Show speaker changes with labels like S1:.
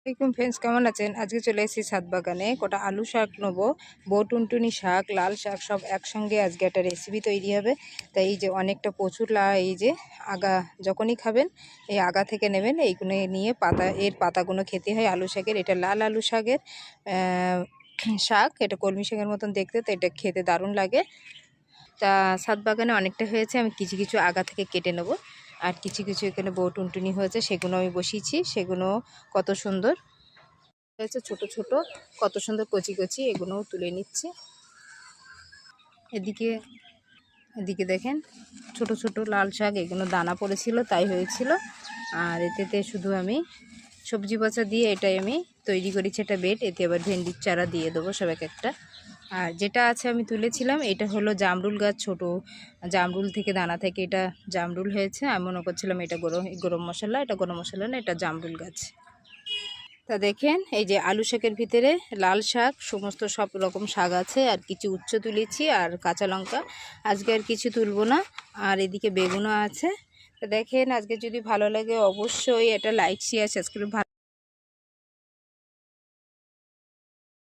S1: আসসালামাইকুম ফ্রেন্ডস, কেমন আছেন? আজকে চলে এসেছি ছাদ বাগানে। কটা আলু শাক নেবো, বউ টুনটুনি শাক, লাল শাক সব একসঙ্গে আজকে একটা রেসিপি তৈরি হবে। তাই এই যে অনেকটা প্রচুর এই যে আগা যখনই খাবেন এই আগা থেকে নেবেন। এইগুলো নিয়ে এর পাতাগুলো খেতে হয় আলু শাকের। এটা লাল আলু শাকের শাক, এটা কলমি শাকের মতন দেখতে, তো এটা খেতে দারুণ লাগে। তা ছাদ বাগানে অনেকটা হয়েছে, আমি কিছু কিছু আগা থেকে কেটে নেব। আর কিছু কিছু এখানে বউ টুনটুনি হয়েছে, সেগুলো আমি বসিয়েছি। সেগুলো কত সুন্দর হয়েছে, ছোট ছোট, কত সুন্দর কচি কচি, এগুলোও তুলে নিচ্ছি। এদিকে এদিকে দেখেন ছোট ছোট লাল শাক, এগুলো দানা পড়েছিল তাই হয়েছিল। আর এতে শুধু আমি সবজি পচা দিয়ে এটাই আমি তৈরি করেছি একটা বেড। এতে আবার ভেন্ডির চারা দিয়ে দেবো সব এক একটা। আর যেটা আছে আমি তুলেছিলাম, এটা হলো জামরুল গাছ, ছোট জামরুল থেকে দানা থেকে এটা জামরুল হয়েছে। আমি মনে করছিলাম এটা গরম মশলা, এটা গরম মশলা না, এটা জামরুল গাছ। তা দেখেন এই যে আলু শাকের ভিতরে লাল শাক, সমস্ত সব রকম শাক আছে, আর কিছু উচ্ছে তুলেছি আর কাঁচা লঙ্কা। আজকে আর কিছু তুলবো না। আর এদিকে বেগুনও আছে। তো দেখেন, আজকে যদি ভালো লাগে অবশ্যই এটা লাইক শেয়ার সাবস্ক্রাইব ভালো